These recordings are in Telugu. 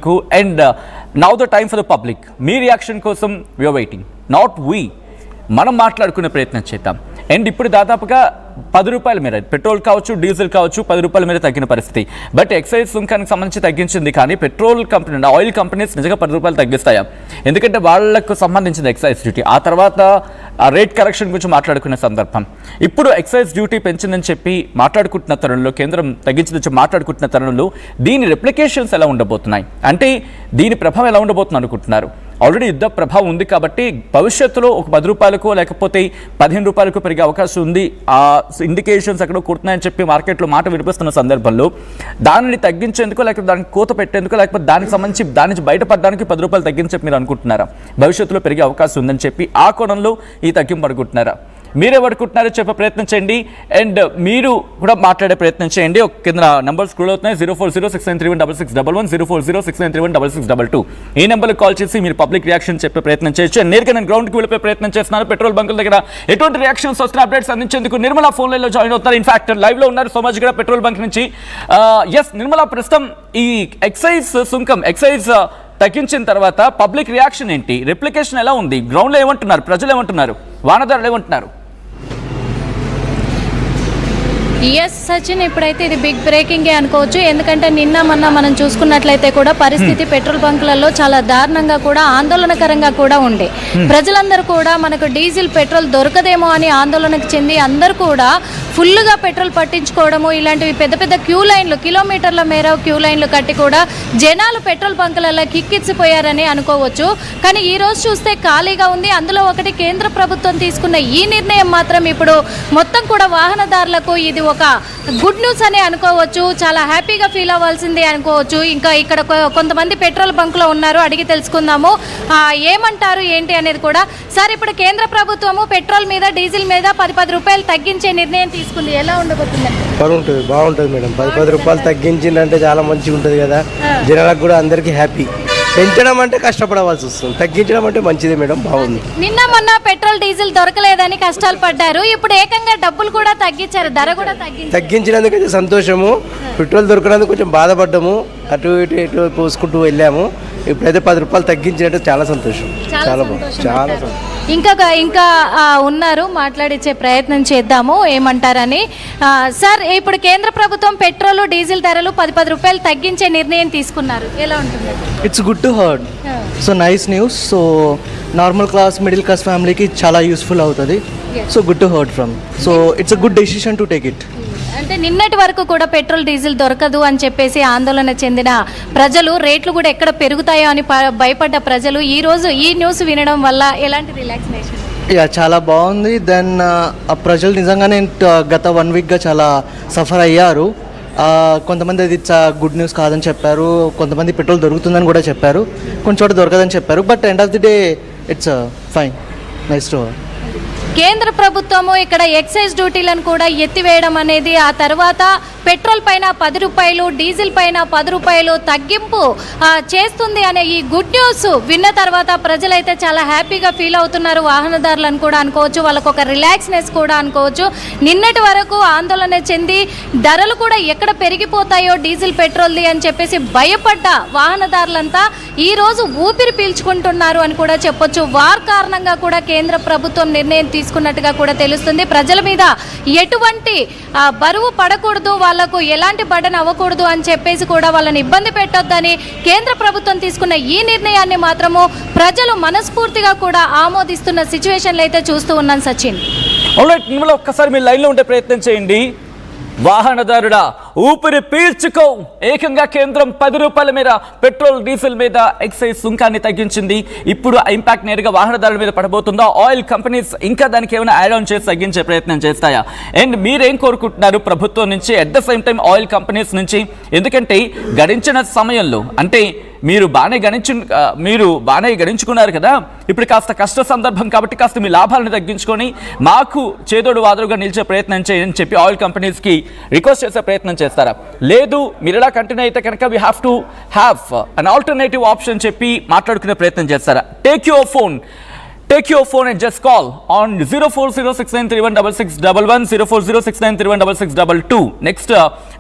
వచ్చినందుకు. And now the time for the public. Me reaction కోసం వీఆర్ వెయిటింగ్, నాట్ వీ. మనం మాట్లాడుకునే ప్రయత్నం చేద్దాం. అండ్ ఇప్పుడు దాదాపుగా 10 రూపాయల మేర పెట్రోల్ కావచ్చు, డీజిల్ కావచ్చు, 10 రూపాయల మేర తగ్గిన పరిస్థితి. బట్ ఎక్సైజ్ సుంకానికి సంబంధించి తగ్గించింది, కానీ పెట్రోల్ కంపెనీ, ఆయిల్ కంపెనీస్ నిజంగా 10 రూపాయలు తగ్గిస్తాయా? ఎందుకంటే వాళ్లకు సంబంధించిన ఎక్సైజ్ డ్యూటీ, ఆ తర్వాత రేట్ కరెక్షన్ గురించి మాట్లాడుకునే సందర్భం. ఇప్పుడు ఎక్సైజ్ డ్యూటీ పెంచిందని చెప్పి మాట్లాడుకుంటున్న తరుణంలో, కేంద్రం తగ్గించిందని చెప్పి మాట్లాడుకుంటున్న తరుణంలో దీని రిప్లికేషన్స్ ఎలా ఉండబోతున్నాయి, అంటే దీని ప్రభావం ఎలా ఉండబోతుంది అనుకుంటున్నారు? ఆల్రెడీ యుద్ధ ప్రభావం ఉంది కాబట్టి భవిష్యత్తులో ఒక 10 రూపాయలకు లేకపోతే 15 రూపాయలకు పెరిగే అవకాశం ఉంది. ఆ ఇండికేషన్స్ అక్కడ కొడుతున్నాయని చెప్పి మార్కెట్లో మాట వినిపిస్తున్న సందర్భంలో దానిని తగ్గించేందుకు, లేకపోతే దానికి కోత పెట్టేందుకు, లేకపోతే దానికి సంబంధించి దాని నుంచి బయటపడడానికి 10 రూపాయలు తగ్గించి మీరు అనుకుంటున్నారా? భవిష్యత్తులో పెరిగే అవకాశం ఉందని చెప్పి ఆ కోణంలో ఈ తగ్గింపు అనుకుంటున్నారా? మీరేమనుకుంటున్నారో చెప్పే ప్రయత్నం చేయండి. అండ్ మీరు కూడా మాట్లాడే ప్రయత్నం చేయండి. ఒక కింద నెంబర్ స్క్రోల్ అవుతున్నాయి. 04069316611, 04069316622. ఈ నెంబర్కి కాల్ చేసి మీరు పబ్లిక్ రియాక్షన్ చెప్పే ప్రయత్నం చేయొచ్చు. నేరుగా నేను గ్రౌండ్కి వెళ్ళిపోయే ప్రయత్నం చేస్తున్నాను. పెట్రోల్ బంకుల దగ్గర ఎటువంటి రియాక్షన్స్ వస్తున్న అప్డేట్స్ అందించేందుకు నిర్మలా ఫోన్ లైన్లో జాయిన్ అవుతారు. ఇన్ఫాక్ట్ లైవ్లో ఉన్నారు సోమాజిగూడ పెట్రోల్ బంక్ నుంచి. ఎస్ నిర్మలా, ప్రస్తుతం ఈ ఎక్సైజ్ సుంకం, ఎక్సైజ్ తగ్గించిన తర్వాత పబ్లిక్ రియాక్షన్ ఏంటి? రిప్లికేషన్ ఎలా ఉంది? గ్రౌండ్లో ఏమంటున్నారు? ప్రజలు ఏమంటున్నారు? వాహనదారులు ఏమంటున్నారు? ఎస్ సచిన్, ఇప్పుడైతే ఇది బిగ్ బ్రేకింగే అనుకోవచ్చు. ఎందుకంటే నిన్న మొన్న మనం చూసుకున్నట్లయితే కూడా పరిస్థితి పెట్రోల్ బంకులలో చాలా దారుణంగా కూడా ఆందోళనకరంగా కూడా ఉండే. ప్రజలందరూ కూడా మనకు డీజిల్ పెట్రోల్ దొరకదేమో అని ఆందోళనకు చెంది అందరూ కూడా ఫుల్గా పెట్రోల్ పట్టించుకోవడము, ఇలాంటివి పెద్ద పెద్ద క్యూ లైన్లు, కిలోమీటర్ల మేర క్యూ లైన్లు కట్టి కూడా జనాలు పెట్రోల్ బంకులలో కిక్కిచ్చిపోయారని అనుకోవచ్చు. కానీ ఈ రోజు చూస్తే ఖాళీగా ఉంది. అందులో ఒకటి కేంద్ర ప్రభుత్వం తీసుకున్న ఈ నిర్ణయం మాత్రం ఇప్పుడు మొత్తం కూడా వాహనదారులకు ఇది ఒక గుడ్ న్యూస్ అని అనుకోవచ్చు. చాలా హ్యాపీగా ఫీల్ అవ్వాల్సిందే అనుకోవచ్చు. ఇంకా ఇక్కడ కొంతమంది పెట్రోల్ బంకులో ఉన్నారు, అడిగి తెలుసుకుందాము ఏమంటారు ఏంటి అనేది కూడా. సార్, ఇప్పుడు కేంద్ర ప్రభుత్వము పెట్రోల్ మీద, డీజిల్ మీద 10 రూపాయలు తగ్గించే నిర్ణయం తీసుకుంది. ఎలా ఉండబోతుంది? బాగుంటుంది మేడం. 10 రూపాయలు తగ్గించిందంటే చాలా మంచిగా ఉంటుంది కదా, జనాలకు కూడా అందరికీ హ్యాపీ. పెంచడం అంటే కష్టపడవలసి వస్తుంది, తగ్గించడం అంటే మంచిది మేడం, బాగుంది. నిన్న మొన్న పెట్రోల్ డీజిల్ దొరకలేదని కష్టాలు పడ్డారు, ఇప్పుడు ఏకంగా డబ్బులు కూడా తగ్గించారు, ధర కూడా తగ్గించినందుకైతే సంతోషము. పెట్రోల్ దొరకడానికి కొంచెం బాధపడ్డాము, అటు ఇటు పోసుకుంటూ వెళ్ళాము. ఇప్పుడైతే 10 రూపాయలు తగ్గించినట్టు చాలా సంతోషం, చాలా బాగుంది, చాలా ఇంకా ఉన్నారు, మాట్లాడించే ప్రయత్నం చేద్దాము ఏమంటారని. సార్, ఇప్పుడు కేంద్ర ప్రభుత్వం పెట్రోల్ డీజిల్ ధరలు 10 రూపాయలు తగ్గించే నిర్ణయం తీసుకున్నారు, ఎలా ఉంటుంది? It's good to heard. So nice news. So normal class, middle class ఫ్యామిలీకి చాలా యూస్ఫుల్ అవుతుంది. So good to heard from. So it's a good decision to take it. అంటే నిన్నటి వరకు కూడా పెట్రోల్ డీజిల్ దొరకదు అని చెప్పేసి ఆందోళన చెందిన ప్రజలు, రేట్లు కూడా ఎక్కడ పెరుగుతాయో అని భయపడ్డ ప్రజలు ఈ రోజు ఈ న్యూస్ వినడం వల్ల ఎలాంటి రిలాక్సేషన్? చాలా బాగుంది. దెన్ ఆ ప్రజలు నిజంగానే గత 1 వీక్గా చాలా సఫర్ అయ్యారు. కొంతమంది అది గుడ్ న్యూస్ కాదని చెప్పారు, కొంతమంది పెట్రోల్ దొరుకుతుందని కూడా చెప్పారు, కొన్ని చోట దొరకదని చెప్పారు. But end of the day it's fine, nice to. కేంద్ర ప్రభుత్వము ఇక్కడ ఎక్సైజ్ డ్యూటీలను కూడా ఎత్తివేయడం అనేది, ఆ తర్వాత పెట్రోల్ పైన 10 రూపాయలు, డీజిల్ పైన 10 రూపాయలు తగ్గింపు చేస్తుంది అనే ఈ గుడ్ న్యూస్ విన్న తర్వాత ప్రజలైతే చాలా హ్యాపీగా ఫీల్ అవుతున్నారు. వాహనదారులను కూడా అనుకోవచ్చు, వాళ్ళకు ఒక రిలాక్స్నెస్ కూడా అనుకోవచ్చు. నిన్నటి వరకు ఆందోళన చెంది ధరలు కూడా ఎక్కడ పెరిగిపోతాయో డీజిల్ పెట్రోల్ది అని చెప్పేసి భయపడ్డ వాహనదారులంతా ఈ రోజు ఊపిరి పీల్చుకుంటున్నారు అని కూడా చెప్పొచ్చు. వార్ కారణంగా కూడా కేంద్ర ప్రభుత్వం నిర్ణయం తీసుకున్నట్టుగా కూడా తెలుస్తుంది. ప్రజల మీద ఎటువంటి బరువు పడకూడదు, వాళ్లకు ఎలాంటి బర్డెన్ అవ్వకూడదు అని చెప్పేసి కూడా వాళ్ళని ఇబ్బంది పెట్టొద్దని కేంద్ర ప్రభుత్వం తీసుకున్న ఈ నిర్ణయాన్ని మాత్రము ప్రజలు మనస్ఫూర్తిగా కూడా ఆమోదిస్తున్న సిచ్యువేషన్లు అయితే చూస్తూ ఉన్నాం. సచిన్, ఒక్కసారి మీరు లైన్లో ఉండే ప్రయత్నం చేయండి. వాహనదారుడా, ఊపిరి పీల్చుకో. ఏకంగా కేంద్రం 10 రూపాయల మీద పెట్రోల్ డీజిల్ మీద ఎక్సైజ్ సుంకాన్ని తగ్గించింది. ఇప్పుడు ఆ ఇంపాక్ట్ నేరుగా వాహనదారుల మీద పడబోతుందా? ఆయిల్ కంపెనీస్ ఇంకా దానికి ఏమైనా యాడ్ ఆన్ చేసి తగ్గించే ప్రయత్నం చేస్తాయా? అండ్ మీరేం కోరుకుంటున్నారు ప్రభుత్వం నుంచి, at the same time oil companies నుంచి? ఎందుకంటే గడించిన సమయంలో, అంటే మీరు బాగానే గడించుకున్నారు కదా, ఇప్పుడు కాస్త కష్ట సందర్భం కాబట్టి కాస్త మీ లాభాలను తగ్గించుకొని మాకు చేదోడు వాదోడుగా నిలిచే ప్రయత్నం చేయని చెప్పి ఆయిల్ కంపెనీస్కి రిక్వెస్ట్ చేసే ప్రయత్నం చేస్తారా? లేదు, మీరు ఇలా కంటిన్యూ అయితే కనుక we have to have an alternative option చెప్పి మాట్లాడుకునే ప్రయత్నం చేస్తారా? Take your phone and just call on 04069316611, 04069316622. Next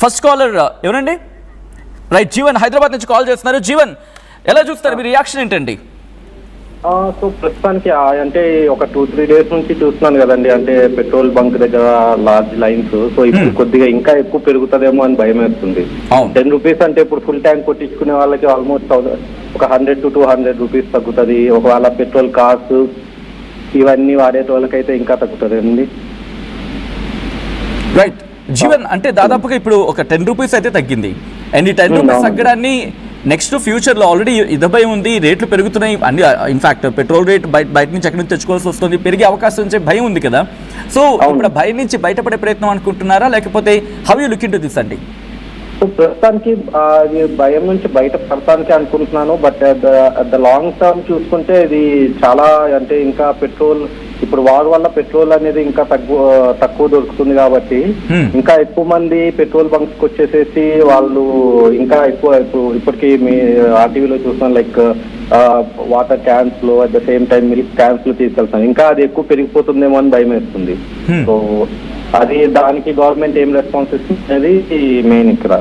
first caller ఎవరండి? రైట్, జీవన్ హైదరాబాద్ నుంచి కాల్ చేస్తున్నారు. జీవన్, ఎలా చూస్తారు, మీ రియాక్షన్ ఏంటండి? సో ప్రస్తుతానికి అంటే ఒక 2-3 డేస్ నుంచి చూస్తున్నాను కదండి, అంటే పెట్రోల్ బంక్ దగ్గర లార్జ్ లైన్స్. సో ఇప్పుడు కొద్దిగా ఇంకా ఎక్కువ పెరుగుతుందేమో అని భయం వేస్తుంది. 10 రూపీస్ అంటే ఇప్పుడు ఫుల్ ట్యాంక్ కొట్టించుకునే వాళ్ళకి ఆల్మోస్ట్ ఒక 100 to 200 రూపీస్ తగ్గుతుంది. ఒకవేళ పెట్రోల్ కార్స్ ఇవన్నీ వాడే వాళ్ళకైతే ఇంకా తగ్గుతుంది అండి. రైట్ జీవన్, అంటే దాదాపుగా ఇప్పుడు ఒక 10 రూపీస్ అయితే తగ్గింది. అండ్ ఈ 10 రూపీస్ తగ్గడాన్ని నెక్స్ట్ ఫ్యూచర్లో ఆల్రెడీ ఇదభై ఉంది, రేట్లు పెరుగుతున్నాయి అన్ని. ఇన్ఫాక్ట్ పెట్రోల్ రేట్ బయట నుంచి ఎక్కడి నుంచి తెచ్చుకోవాల్సి వస్తుంది, పెరిగే అవకాశం నుంచి భయం ఉంది కదా. సో ఇప్పుడు భయం నుంచి బయటపడే ప్రయత్నం అనుకుంటున్నారా, లేకపోతే how you look into this అండి? సో ప్రస్తుతానికి భయం నుంచి బయట పడటానికి అనుకుంటున్నాను. బట్ ద లాంగ్ టర్మ్ చూసుకుంటే ఇది చాలా, అంటే ఇంకా పెట్రోల్ ఇప్పుడు వార్ వల్ల పెట్రోల్ అనేది ఇంకా తక్కువ దొరుకుతుంది కాబట్టి ఇంకా ఎక్కువ మంది పెట్రోల్ బంక్స్ వచ్చేసేసి వాళ్ళు ఇంకా ఎక్కువ ఇప్పటికీ మీ ఆర్టీవీలో చూస్తున్నాం, లైక్ వాటర్ క్యాన్స్ లో at the same time milk cans లో తీసుకెళ్తాను. ఇంకా అది ఎక్కువ పెరిగిపోతుందేమో అని భయం వేస్తుంది. సో అది దానికి గవర్నమెంట్ ఏం రెస్పాన్స్ ఇస్తుంది మెయిన్ ఇక్కడ.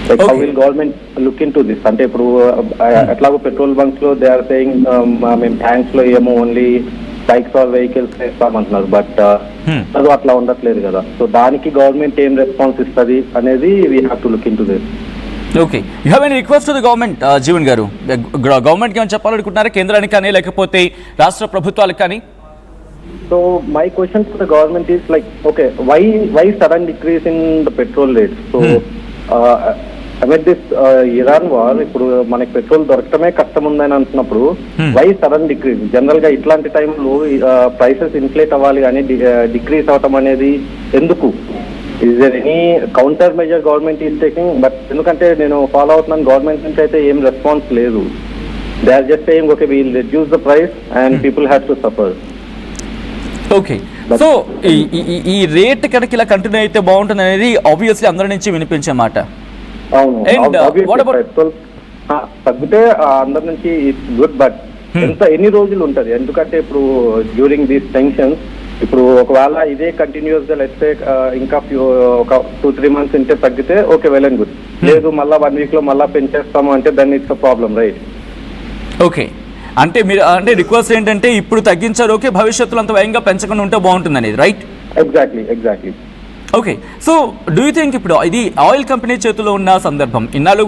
Like how will government look into this? అంటే ఇప్పుడు ఎట్లాగో పెట్రోల్ బంక్స్ లో దే ఆర్ సేయింగ్ మేము ట్యాంక్స్ లో ఏమో ఓన్లీ బైక్స్ ఆర్ వెహికల్స్ వేస్తామంటున్నారు, బట్ అది అట్లా ఉండట్లేదు కదా. సో దానికి గవర్నమెంట్ ఏం రెస్పాన్స్ ఇస్తుంది అనేది we have to look into this. Okay, you have any request to the government Jeevan గారు? గవర్నమెంట్కి ఏమైనా చెప్పాలనుకుంటున్నారా, కేంద్రానికి కానీ లేకపోతే రాష్ట్ర ప్రభుత్వాలకు కానీ? So my question to the government is like, okay, why sudden decrease in the petrol rates? So amid this Iran war, ఇప్పుడు మనకి పెట్రోల్ దొరకటమే కష్టం ఉందని అంటున్నప్పుడు వై సడన్ డిక్రీజ్? జనరల్ గా ఇట్లాంటి టైంలో ప్రైసెస్ ఇన్ఫ్లేట్ అవ్వాలి కానీ డిక్రీజ్ అవటం అనేది ఎందుకు? Is there any countermeasure government is taking? But ఎందుకంటే నేను ఫాలో అవుతున్నాను, గవర్నమెంట్ నుంచి అయితే ఏం రెస్పాన్స్ లేదు. They are just saying okay we'll reduce the price and people have to suffer. Okay, so ఈ రేట్ కనుక ఇలా కంటిన్యూ అయితే బాగుంటుంది అనేది ఆబ్వియస్లీ అందరి నుంచి వినిపించే మాట. తగ్గితే అందరి నుంచి ఇట్స్ గుడ్, బట్ ఎన్ని రోజులు ఉంటది? ఎందుకంటే ఇప్పుడు డ్యూరింగ్ దీస్ టెన్షన్స్ ఇప్పుడు ఒకవేళ ఇదే కంటిన్యూస్ గా లెట్స్ ఇంకా ఒక 2-3 months ఉంటే తగ్గితే ఓకే, వెల్ అండ్ గుడ్. లేదు మళ్ళీ 1 week లో మళ్ళీ పెంచేస్తాము అంటే దాన్ని it's a problem, right? Okay, అంటే మీరు అంటే రిక్వెస్ట్ ఏంటంటే ఇప్పుడు తగ్గించారు, ఓకే, భవిష్యత్తులో అంత వేగంగా పెంచకుండా ఉంటే బాగుంటుంది అనేది, right? Exactly. Okay, so do you think ఇప్పుడు ఇది ఆయిల్ కంపెనీ చేతిలో ఉన్న సందర్భం, ఇన్నాళ్ళు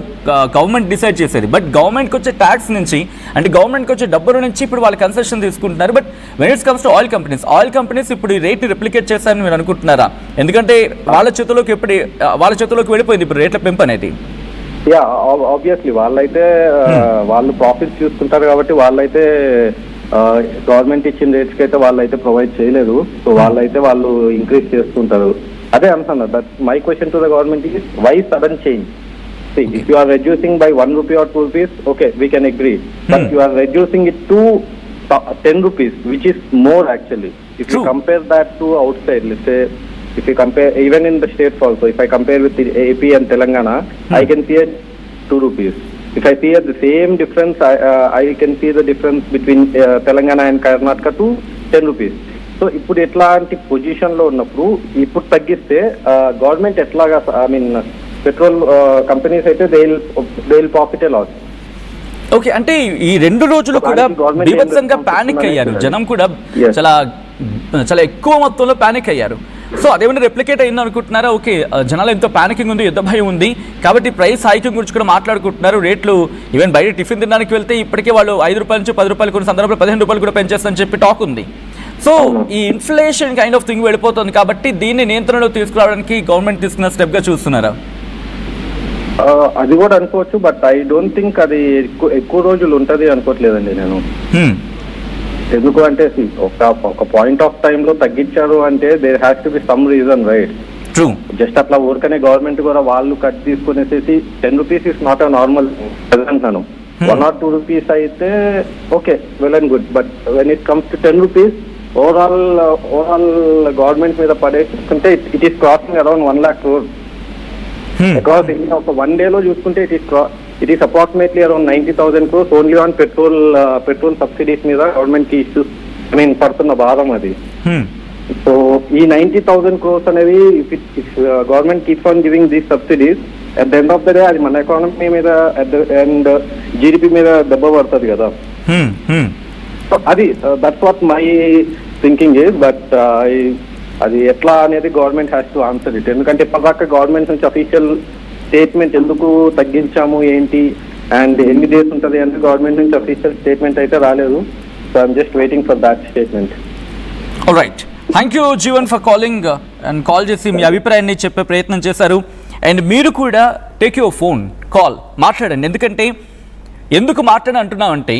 గవర్నమెంట్ డిసైడ్ చేసేది, బట్ గవర్నమెంట్కి వచ్చే ట్యాక్స్ నుంచి అంటే గవర్నమెంట్కి వచ్చే డబ్బుల నుంచి ఇప్పుడు వాళ్ళు కన్సెషన్ తీసుకుంటున్నారు. But when it's comes to oil companies ఇప్పుడు ఈ రేట్ని రిప్లికేట్ చేస్తారని మీరు అనుకుంటున్నారా? ఎందుకంటే వాళ్ళ చేతిలోకి వెళ్ళిపోయింది ఇప్పుడు రేట్ల పెంపు అనేది. యా, ఆబ్వియస్లీ వాళ్ళైతే వాళ్ళు ప్రాఫిట్స్ చూసుకుంటారు కాబట్టి వాళ్ళైతే గవర్నమెంట్ ఇచ్చిన రేట్స్కి అయితే వాళ్ళైతే ప్రొవైడ్ చేయలేదు. సో వాళ్ళైతే వాళ్ళు ఇంక్రీజ్ చేస్తుంటారు. అదే అంటున్నారు. That my question to the government is why sudden change? See, if you are reducing by 1 rupee or 2 rupees, okay, we can agree. But you are reducing it to 10 rupees, which is more actually. If you compare that to outside, let's say, if you compare even in the states also, if I compare with the AP and Telangana, I can see 2 rupees. If I see the same difference, I can see the difference between Telangana and Karnataka to 10 rupees. So ఇప్పుడు ఎట్లాంటి పొజిషన్లో ఉన్నప్పుడు ఇప్పుడు తగ్గిస్తే గవర్నమెంట్ ఎట్లాగా, ఐ మీన్ పెట్రోల్ కంపెనీస్ అయితే they will profit a loss. Okay, అంటే ఈ 2 రోజులు కూడా బీభత్సంగా పానిక్ అయ్యారు జనం కూడా, చాలా ఎక్కువ మొత్తంలో పానిక్ అయ్యారు. సో అదేమైనా రెప్లికేట్ అయింది అనుకుంటున్నారా? ఓకే, జనాలు ఎంతో పానికింగ్ ఉంది, యుద్ధ భయం ఉంది కాబట్టి ప్రైస్ హైకింగ్ గురించి కూడా మాట్లాడుకుంటున్నారు. రేట్లు ఈవెన్ బయట టిఫిన్ తినడానికి వెళ్తే ఇప్పటికే వాళ్ళు 5 రూపాయల నుంచి 10 రూపాయలు, కొన్ని సందర్భంలో 15 రూపాయలు కూడా పెంచేస్తారని చెప్పి టాక్ ఉంది. సో ఈ ఇన్ఫ్లేషన్ కైండ్ ఆఫ్ థింగ్ వెళ్ళిపోతుంది కాబట్టి దీన్ని నియంత్రణలో తీసుకురావడానికి గవర్నమెంట్ తీసుకున్న స్టెప్గా చూస్తున్నారా? అది కూడా అనుకోవచ్చు, బట్ ఐ డోంట్ థింక్ అది ఎక్కువ రోజులు ఉంటుంది అనుకోవట్లేదండి నేను. ఎందుకు అంటే ఒక పాయింట్ ఆఫ్ టైమ్ లో తగ్గించారు అంటే there has to be some reason, right? True. Just అట్లా ఊరికనే గవర్నమెంట్ కూడా వాళ్ళు కట్ తీసుకునేసేసి 10 rupees is not a normal అంటున్నాను. 1 or 2 rupees అయితే okay, well and good. But when it comes to 10 rupees overall government మీద పడేసుకుంటే it is crossing around 1 lakh crore. Because ఒక 1 day లో చూసుకుంటే it is approximately around 90,000 crores only on petrol subsidies మీద గవర్నమెంట్ కి ఇష్యూస్, ఐ మీన్ పడుతున్న భారం అది. సో ఈ 90,000 crores అనేది if government keeps on giving these subsidies, at the end of the day అది మన ఎకానమీ మీద అండ్ జీడిపి మీద దెబ్బ పడుతుంది కదా. సో అది that's what my thinking is. But అది ఎట్లా అనేది government has to answer it. ఎందుకంటే ఇప్పటిదాకా గవర్నమెంట్ నుంచి అఫీషియల్ స్టేట్మెంట్ ఎందుకు తగ్గించాము ఏంటి అండ్ ఎన్ని డేస్ ఉంటుంది అంటే గవర్నమెంట్ నుంచి అఫీషియల్ స్టేట్మెంట్ అయితే రాలేదు. So I'm just waiting for that statement. Right, thank you Jeevan for calling and call చేసి మీ అభిప్రాయాన్ని చెప్పే ప్రయత్నం చేశారు. అండ్ మీరు కూడా టేక్ యువర్ ఫోన్ కాల్ మాట్లాడండి. ఎందుకంటే ఎందుకు మాట్లాడి అంటున్నామంటే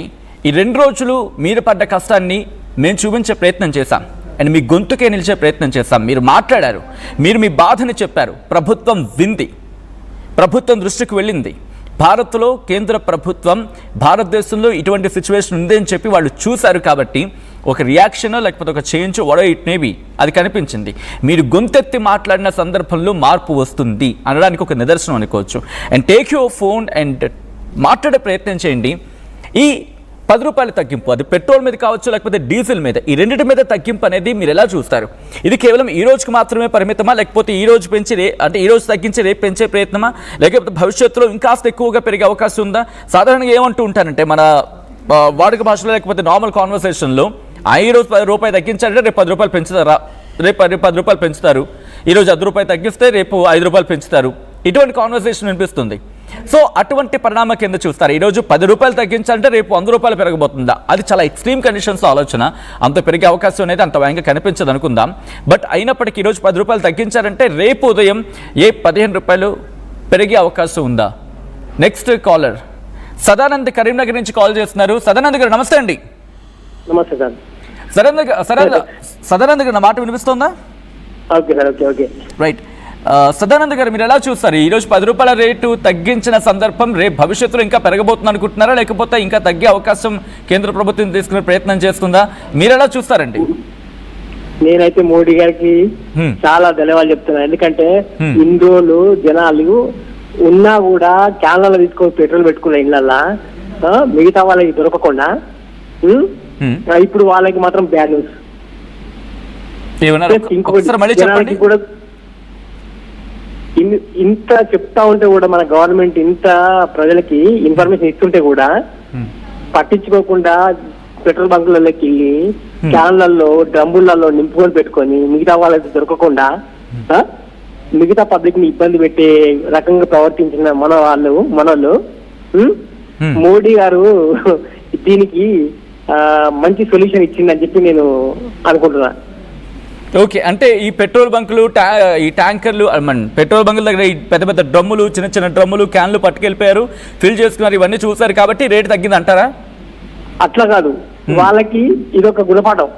ఈ 2 రోజులు మీరు పడ్డ కష్టాన్ని మేము చూపించే ప్రయత్నం చేశాం అండ్ మీ గొంతుకే నిలిచే ప్రయత్నం చేశాం. మీరు మాట్లాడారు, మీరు మీ బాధని చెప్పారు, ప్రభుత్వం వింది, ప్రభుత్వం దృష్టికి వెళ్ళింది. భారత్లో కేంద్ర ప్రభుత్వం భారతదేశంలో ఇటువంటి సిచ్యువేషన్ ఉంది అని చెప్పి వాళ్ళు చూశారు కాబట్టి ఒక రియాక్షన్ లేకపోతే ఒక చేంజ్ వడో ఇట్ మేబీ అది కనిపించింది. మీరు గొంతెత్తి మాట్లాడిన సందర్భంలో మార్పు వస్తుంది అనడానికి ఒక నిదర్శనం అనుకోవచ్చు. And take your phone and మాట్లాడే ప్రయత్నం చేయండి. ఈ 10 రూపాయల తగ్గింపు, అది పెట్రోల్ మీద కావచ్చు లేకపోతే డీజిల్ మీద, ఈ రెండింటి మీద తగ్గింపు అనేది మీరు ఎలా చూస్తారు? ఇది కేవలం ఈ రోజుకి మాత్రమే పరిమితమా, లేకపోతే ఈ రోజు పెంచి అంటే ఈ రోజు తగ్గించి రేపు పెంచే ప్రయత్నమా, లేకపోతే భవిష్యత్తులో ఇంకాస్త ఎక్కువగా పెరిగే అవకాశం ఉందా? సాధారణంగా ఏమంటూ ఉంటానంటే మన వాడుక భాషలో లేకపోతే నార్మల్ కాన్వర్సేషన్లో ఈ రోజు 10 రూపాయలు తగ్గించాలంటే రేపు 10 రూపాయలు పెంచుతారా, రేపు 10 రూపాయలు పెంచుతారు, ఈరోజు 10 రూపాయలు తగ్గిస్తే రేపు 5 రూపాయలు పెంచుతారు, ఇటువంటి కాన్వర్సేషన్ వినిపిస్తుంది. సో అటువంటి పరిణామం కింద చూస్తారు. ఈరోజు 10 రూపాయలు తగ్గించాలంటే రేపు 100 రూపాయలు పెరగబోతుందా? అది చాలా ఎక్స్ట్రీమ్ కండిషన్స్ ఆలోచన. అంత పెరిగే అవకాశం అనేది అంత వేగంగా కనిపించదు అనుకుందాం. బట్ అయినప్పటికీ ఈరోజు 10 రూపాయలు తగ్గించారంటే రేపు ఉదయం 15 రూపాయలు పెరిగే అవకాశం ఉందా? నెక్స్ట్ కాలర్ సదానంద్ కరీంనగర్ నుంచి కాల్ చేస్తున్నారు. సదానంద్ గారు నమస్తే అండి. నమస్తే సార్. సదానంద్ గారు నా మాట వినిపిస్తుందా? Okay sir, okay okay right. Sadanand గారు మీరు ఎలా చూస్తారు? ఈరోజు 10 రూపాయల రేటు తగ్గించిన సందర్భం రేపు భవిష్యత్తులో ఇంకా పెరగబోతుంది అనుకుంటున్నారా, లేకపోతే ఇంకా తగ్గే అవకాశం కేంద్ర ప్రభుత్వం తీసుకునే ప్రయత్నం చేస్తుందా? మీరు ఎలా చూస్తారండి? నేనైతే మోడీ గారికి చాలా ధన్యవాదాలు చెప్తున్నాను. ఎందుకంటే ఇన్ని రోజులు జనాలు ఉన్నా కూడా క్యాన్లలో తీసుకొని పెట్రోల్ పెట్టుకున్న ఇళ్ళల్లా మిగతా వాళ్ళకి దొరకకుండా ఇప్పుడు వాళ్ళకి మాత్రం బ్యాడ్ న్యూస్. జనాలకి కూడా ఇంత చెప్తా ఉంటే కూడా మన గవర్నమెంట్ ఇంత ప్రజలకి ఇన్ఫర్మేషన్ ఇస్తుంటే కూడా పట్టించుకోకుండా పెట్రోల్ బంకులలోకి వెళ్ళి క్యాన్లలో డ్రమ్ములలో నింపుకొని పెట్టుకొని మిగతా వాళ్ళకి దొరకకుండా మిగతా పబ్లిక్ ని ఇబ్బంది పెట్టే రకంగా ప్రవర్తించిన మనోళ్ళు మోడీ గారు దీనికి మంచి సొల్యూషన్ ఇచ్చిందని చెప్పి నేను అనుకుంటున్నా. ఓకే, అంటే ఈ పెట్రోల్ బంకులు ఈ ట్యాంకర్లు పెట్రోల్ బంకుల దగ్గర ఈ పెద్ద పెద్ద డ్రమ్ములు చిన్న చిన్న డ్రమ్ములు క్యాన్లు పట్టుకెళ్ళిపోయారు, ఫిల్ చేసుకున్నారు, ఇవన్నీ చూసారు కాబట్టి రేటు తగ్గింది అంటారా? అట్లా కాదు, వాళ్ళకి ఇదొక గుణపాఠం.